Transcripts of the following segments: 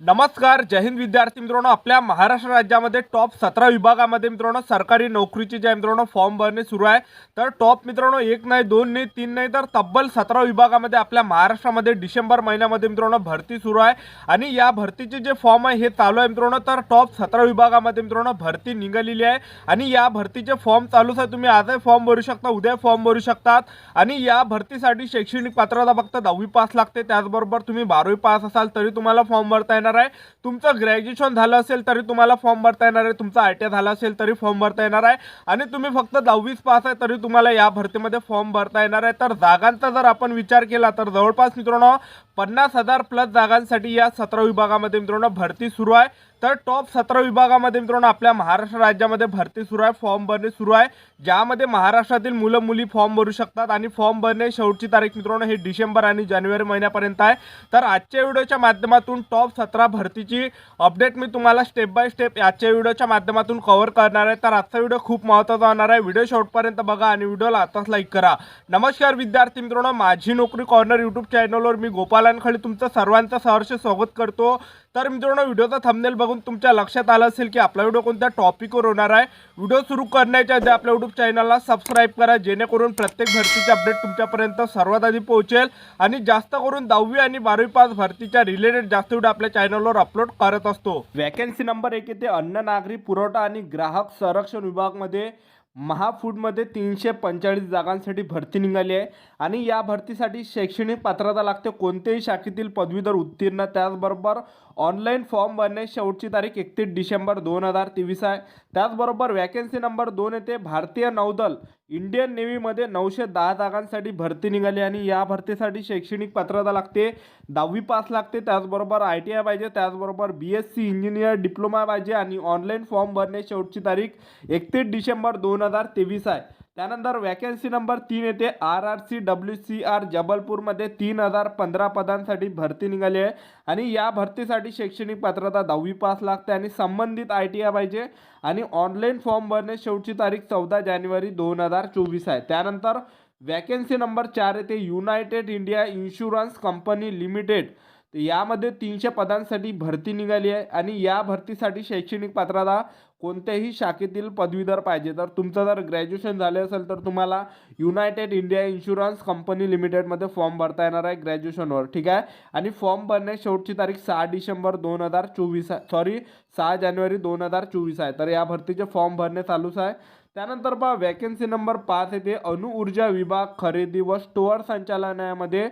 नमस्कार, जय हिंद विद्यार्थी मित्रांनो. आपल्या महाराष्ट्र राज्यामध्ये टॉप 17 विभागामध्ये मित्रांनो सरकारी नोकरीचे जे मित्रांनो फॉर्म भरणे सुरू आहे. तर टॉप मित्रांनो एक नाही, दोन नाही, तीन नाही, तर तब्बल 17 विभागामध्ये आपल्या महाराष्ट्रामध्ये डिसेंबर महिन्यामध्ये मित्रांनो भरती सुरू आहे. आणि या भरतीचे जे फॉर्म आहे हे चालू आहे मित्रांनो. तर टॉप 17 विभागामध्ये मित्रांनो भरती निघालेली आहे आणि या भरतीचे फॉर्म चालूच आहे. तुम्ही आजही फॉर्म भरू शकता, उद्या फॉर्म भरू शकतात. आणि या भरतीसाठी शैक्षणिक पात्रता फक्त 10वी पास लागते. त्याचबरोबर तुम्ही 12वी पास असाल तरी तुम्हाला फॉर्म भरता येणार आहे. तुमचं ग्रॅज्युएशन झालं असेल तरी तुम्हाला फॉर्म भरता येणार आहे. तुमचं ITI झालं असेल तरी फॉर्म भरता येणार आहे. आणि तुम्ही फक्त 10वीच पास आहे तरी तुम्हाला या भरतीमध्ये फॉर्म भरता येणार आहे. तर जागांचा जर आपण विचार केला तर जवळपास मित्रांनो 50,000 प्लस जागांसाठी या 17 विभागामध्ये मित्रांनो भरती सुरू आहे. तर टॉप 17 विभागामध्ये मित्रांनो आपल्या महाराष्ट्र राज्यामध्ये भरती सुरू आहे, फॉर्म भरणे सुरू आहे, ज्यामध्ये महाराष्ट्रातील मुलं मुली फॉर्म भरू शकतात. आणि फॉर्म भरणे शेवटची तारीख मित्रांनो हे डिसेंबर आणि जानेवारी महिन्यापर्यंत आहे. तर आजच्या व्हिडिओच्या माध्यमातून टॉप 17 भरतीची अपडेट मी तुम्हाला स्टेप बाय स्टेप आजच्या व्हिडिओच्या माध्यमातून कव्हर करणार आहे. तर आजचा व्हिडिओ खूप महत्त्वाचा होणार आहे. व्हिडिओ शेवटपर्यंत बघा आणि व्हिडिओला आताच लाईक करा. नमस्कार विद्यार्थी मित्रांनो, माझी नोकरी कॉर्नर यूट्यूब चॅनलवर मी गोपाल अनखळे तुमचं सर्वांचं सहर्ष स्वागत करतो. तर मित्रांनो, व्हिडिओचा थंबनेल बघून तुमच्या लक्षात आलं असेल की आपला व्हिडिओ कोणत्या टॉपिकवर होणार आहे. व्हिडिओ सुरू करण्याच्या आधी आपल्या यूट्यूब चॅनलला सबस्क्राईब करा, जेणेकरून प्रत्येक भरतीचे अपडेट तुमच्यापर्यंत सर्वात आधी पोहोचेल. आणि जास्त करून 10वी आणि 12वी पास भरतीच्या रिलेटेड जास्त व्हिडिओ आपल्या चॅनलवर अपलोड करत असतो. वॅकन्सी नंबर 1 येते अन्न नागरी पुरवठा आणि ग्राहक संरक्षण विभागमध्ये महाफूडमध्ये 345 जागांसाठी भरती निघाली आहे. आणि या भरतीसाठी शैक्षणिक पात्रता लागते, कोणत्याही शाखेतील पदवीधर उत्तीर्ण. त्याचबरोबर ऑनलाईन फॉर्म भरण्याची शेवटची तारीख 31 डिसेंबर 2023 आहे. त्याचबरोबर वॅकन्सी नंबर 2 येते भारतीय नौदल इंडियन नेव्हीमध्ये 910 जागांसाठी भरती निघाली. आणि या भरतीसाठी शैक्षणिक पात्रता लागते, 10वी पास लागते. त्याचबरोबर ITI पाहिजे, त्याचबरोबर BSc इंजिनियर डिप्लोमा पाहिजे. आणि ऑनलाईन फॉर्म भरण्याची शेवटची तारीख 31 डिसेंबर 2023 आहे. त्यानंतर वॅकन्सी नंबर 3 येते RRC WCR जबलपूरमध्ये 3015 पदांसाठी भरती निघाली आहे. आणि या भरतीसाठी शैक्षणिक पात्रता 10वी पास लागते आणि संबंधित ITI पाहिजे. आणि ऑनलाईन फॉर्म भरणे शेवटची तारीख 14 जानेवारी 2024 आहे. त्यानंतर वॅकन्सी नंबर 4 येते United India insurance company limited. यामध्ये 300 पदांसाठी भरती निघाली आहे. आणि या भरतीसाठी शैक्षणिक पात्रता कोणत्याही शाखेतील पदवीधर पाहिजे. तर तुमचं जर ग्रॅज्युएशन झाले असेल तर तुम्हाला युनायटेड इंडिया इन्शुरन्स कंपनी लिमिटेडमध्ये फॉर्म भरता येणार आहे ग्रॅज्युएशनवर, ठीक आहे. आणि फॉर्म भरण्याची शेवटची तारीख 6 डिसेंबर 2024 आहे, 6 जानेवारी 2024 आहे. तर या भरतीचे फॉर्म भरणे चालूच आहे. त्यानंतर पहा वॅकन्सी नंबर 5 येते अणुऊर्जा विभाग खरेदी व स्टोअर संचालनालयामध्ये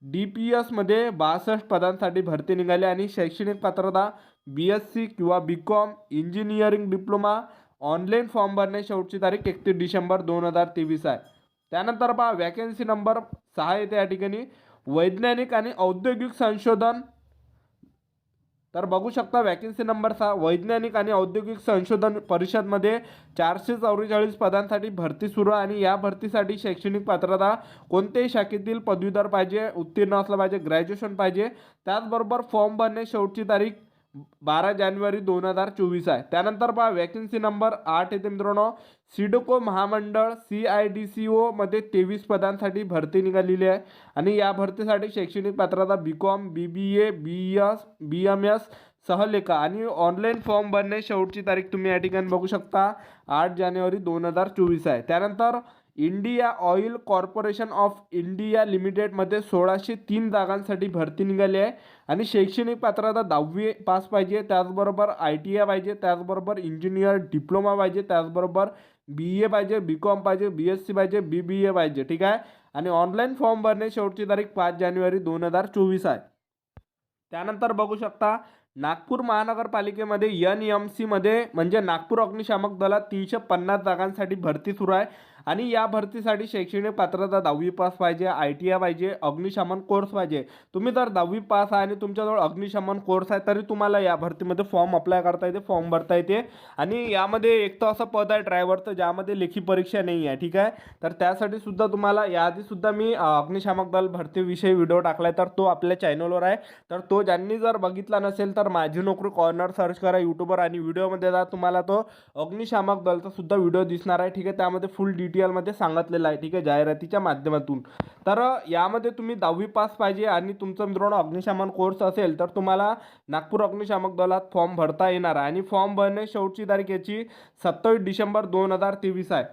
DPS मध्ये 62 पदांसाठी भरती निघाली. आणि शैक्षणिक पात्रता BSc किंवा BCom engineering diploma. Online form भरणे शेवटची तारीख 31 डिसेंबर 2023 आहे. त्यानंतर पहा वॅकन्सी नंबर 6 येते या ठिकाणी वैज्ञानिक आणि औद्योगिक संशोधन. तर बघू शकता वॅकन्सी नंबर 6 वैज्ञानिक आणि औद्योगिक संशोधन परिषदमध्ये 444 पदांसाठी भरती सुरू आहे. आणि या भरतीसाठी शैक्षणिक पात्रता कोणत्याही शाखेतील पदवीधर पाहिजे, उत्तीर्ण असलं पाहिजे, ग्रॅज्युएशन पाहिजे. त्याचबरोबर फॉर्म भरणे शेवटची तारीख 12 जानेवारी 2024 आहे. त्यानंतर पहा वॅकन्सी नंबर 8 येते मित्रांनो सिडको महामंडळ CIDCO मध्ये 23 पदांसाठी भरती निघालेली आहे. आणि या भरतीसाठी शैक्षणिक पात्रता BCom BBA BMS सहलेखा. आणि ऑनलाईन फॉर्म भरणे शेवटची तारीख तुम्ही या ठिकाणी बघू शकता 8 जानेवारी 2024 आहे. त्यानंतर India oil corporation of India लिमिटेडमध्ये 1603 जागांसाठी भरती निघाली आहे. आणि शैक्षणिक पात्रता 10वी पास पाहिजे, त्याचबरोबर ITI पाहिजे, त्याचबरोबर इंजिनियर डिप्लोमा पाहिजे, त्याचबरोबर BA पाहिजे, BCom पाहिजे, BSc पाहिजे, BBA पाहिजे, ठीक आहे. आणि ऑनलाईन फॉर्म भरणे शेवटची तारीख 5 जानेवारी 2024 आहे. त्यानंतर बघू शकता नागपूर महानगरपालिकेमध्ये NMC मध्ये म्हणजे नागपूर अग्निशामक दलात 350 जागांसाठी भरती सुरू आहे. आणि या भरतीसाठी शैक्षणिक पात्रता 10वी पास पाहिजे, ITI पाहिजे, अग्निशमन कोर्स पाहिजे. तुम्ही जर 10वी पास आहे आणि तुमच्याजवळ अग्निशमन कोर्स आहे तरी तुम्हाला या भरतीमध्ये फॉर्म अप्लाय करता येते, फॉर्म भरता येते. आणि यामध्ये एक तर असं पद आहे ड्रायव्हरचं ज्यामध्ये लेखी परीक्षा नाही आहे, ठीक आहे. तर त्यासाठी सुद्धा तुम्हाला याआधी सुद्धा मी अग्निशामक दल भरतीविषयी व्हिडिओ टाकला आहे, तर तो आपल्या चॅनलवर आहे. तर तो ज्यांनी जर बघितला नसेल तर माझी नोकरी कॉर्नर सर्च करा यूट्यूबवर आणि व्हिडिओमध्ये जा, तुम्हाला तो अग्निशामक दलचा सुद्धा व्हिडिओ दिसणार आहे, ठीक आहे. त्यामध्ये फुल डिटेलमध्ये सांगितलेलं आहे, ठीक आहे, जाहिरातीच्या माध्यमातून. तर यामध्ये तुम्ही 10वी पास पाहिजे आणि तुमचं मित्रांनो अग्निशमन कोर्स असेल तर तुम्हाला नागपूर अग्निशामक दलात फॉर्म भरता येणार आहे आणि फॉर्म भरणे शेवटची तारीख याची 27 डिसेंबर 2023 आहे.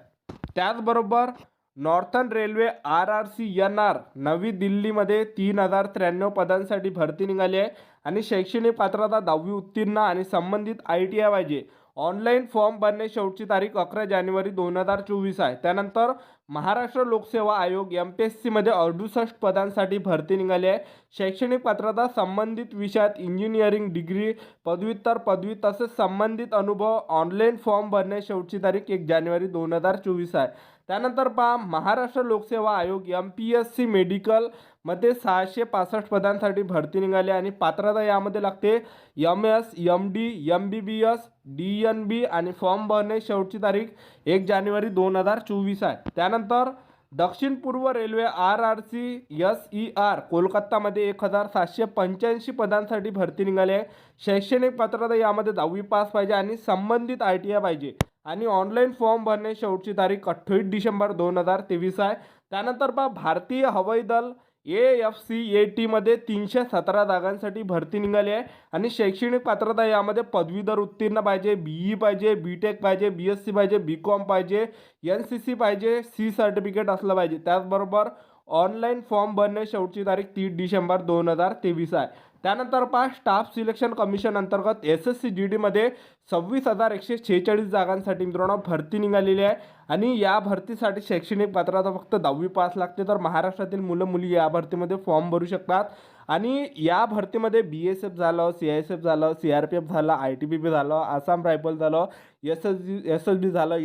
त्याचबरोबर नॉर्थर्न रेल्वे RRCNR नवी दिल्लीमध्ये 3093 पदांसाठी भरती निघाली आहे आणि शैक्षणिक पात्रता 10वी उत्तीर्ण आणि संबंधित ITI पाहिजे. ऑनलाईन फॉर्म भरणे शेवटची तारीख 11 जानेवारी 2024 आहे. त्यानंतर महाराष्ट्र लोकसेवा आयोग MPSC मध्ये 68 पदांसाठी भरती निघाली आहे. शैक्षणिक पात्रता संबंधित विषयात इंजिनिअरिंग डिग्री, पदव्युत्तर पदवी तसेच संबंधित अनुभव. ऑनलाईन फॉर्म भरणे शेवटची तारीख 1 जानेवारी 2024 आहे. त्यानंतर पहा महाराष्ट्र लोकसेवा आयोग MPSC मेडिकल मध्ये 665 पदांसाठी भरती निघाली आणि पात्रता यामध्ये लागते MS, MD, MBBS, DNB आणि फॉर्म भरणे शेवटची तारीख 1 जानेवारी 2024 आहे. त्यानंतर दक्षिण पूर्व रेल्वे RRCSER कोलकातामध्ये 1785 पदांसाठी भरती निघाली आहे. शैक्षणिक पात्रता यामध्ये 10वी पास पाहिजे आणि संबंधित ITI पाहिजे आणि ऑनलाईन फॉर्म भरणे शेवटची तारीख 28 डिसेंबर 2023 आहे. त्यानंतर पहा भारतीय हवाई दल AFCAT मध्ये 317 जागांसाठी भरती निघाली आहे आणि शैक्षणिक पात्रता यामध्ये पदवीधर उत्तीर्ण पाहिजे, BE पाहिजे, BTech पाहिजे, BSc पाहिजे, BCom पाहिजे, NCC पाहिजे, C सर्टिफिकेट असलं पाहिजे. त्याचबरोबर ऑनलाईन फॉर्म भरणे शेवटची तारीख 30 डिसेंबर 2023 आहे. त्यानंतर पहा स्टाफ सिलेक्शन कमिशन अंतर्गत SSC GD मध्ये 26,146 जागांसाठी मित्रांनो भरती निघालेली आहे आणि या भरतीसाठी शैक्षणिक पात्रता फक्त 10वी पास लागते. तर महाराष्ट्रातील मुलं मुली या भरतीमध्ये फॉर्म भरू शकतात आणि या भरतीमध्ये BSF झालं, CISF झालं, CRPF झालं, ITBP झालं, आसाम रायफल झालं, SSB झालं,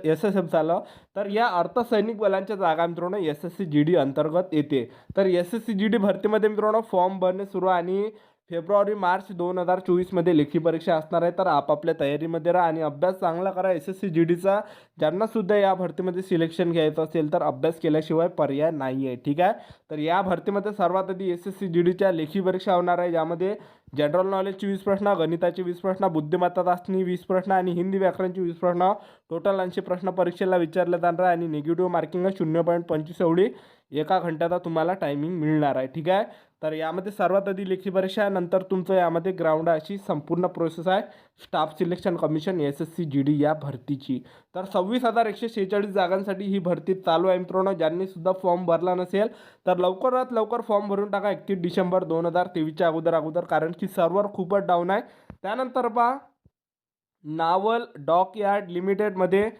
SSF झालं. तर या अर्धसैनिक बलांच्या जागा मित्रांनो SSC GD अंतर्गत येते. तर SSC GD भरतीमध्ये मित्रांनो फॉर्म भरणे सुरू आणि फेब्रुवारी-मार्च 2024 मध्ये लेखी परीक्षा असणार आहे. तर आपापल्या तयारीमध्ये राहा आणि अभ्यास चांगला करा SSC GDचा. ज्यांना सुद्धा या भरतीमध्ये सिलेक्शन घ्यायचं असेल तर अभ्यास केल्याशिवाय पर्याय नाही आहे, ठीक आहे. तर या भरतीमध्ये सर्वात आधी SSC GDच्या लेखी परीक्षा होणार आहे, ज्यामध्ये जनरल नॉलेजचे 20 प्रश्न, गणिताचे 20 प्रश्न, बुद्धिमत्ता चाचणी 20 प्रश्न आणि हिंदी व्याकरणचे 20 प्रश्न, टोटल 80 प्रश्न परीक्षेला विचारले जाणार आहे आणि निगेटिव्ह मार्किंग 0.25 एवढी एका घंट्याचा तुम्हाला टायमिंग मिळणार आहे, ठीक आहे. तर यामध्ये सर्वात आधी लेखी परीक्षा, नंतर तुमचं यामध्ये ग्राउंड अशी संपूर्ण प्रोसेस आहे staff selection commission SSC GD या भरतीची. तर 26,146 जागांसाठी ही भरती चालू आहे मित्रांनो. ज्यांनी सुद्धा फॉर्म भरला नसेल तर लवकरात लवकर फॉर्म भरून टाका 31 डिसेंबर 2023च्या अगोदर, कारण की सर्व्हर खूपच डाऊन आहे. त्यानंतर पहा नावल डॉकयार्ड लिमिटेडमध्ये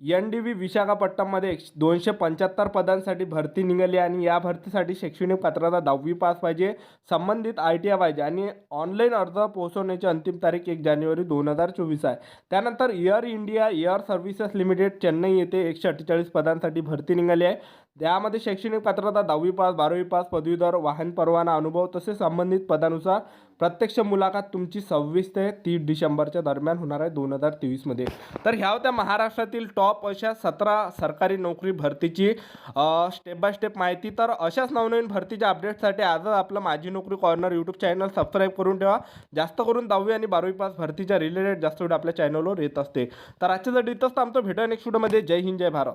NDV विशाखापट्टणममध्ये 275 पदांसाठी भरती निघाली आणि या भरतीसाठी शैक्षणिक पात्रता 10वी पास पाहिजे, संबंधित ITI पाहिजे आणि ऑनलाईन अर्ज पोहोचवण्याची अंतिम तारीख 1 जानेवारी 2024 आहे. त्यानंतर air India air services limited Chennai येथे 148 पदांसाठी भरती निघाली आहे. त्यामध्ये शैक्षणिक पात्रता 10वी पास, 12वी पास, पदवीधर, वाहन परवाना, अनुभव तसेच संबंधित पदानुसार प्रत्यक्ष मुलाखत तुमची 26 ते 30 डिसेंबरच्या दरम्यान होणार आहे 2023 मध्ये. तर ह्या होत्या महाराष्ट्रातील टॉप अशा 17 सरकारी नोकरी भरतीची स्टेप बाय स्टेप माहिती. तर अशाच नवनवीन भरतीच्या अपडेटसाठी आजच आपलं माझी नोकरी कॉर्नर यूट्यूब चॅनल सबस्क्राईब करून ठेवा. जास्त करून 10वी आणि 12वी पास भरतीच्या रिलेटेड जास्त व्हिडिओ आपल्या चॅनलवर येत असते. तर आजच्या इथंच थांबतो. भेटूया नेक्स्ट व्हिडिओमध्ये. जय हिंद, जय भारत.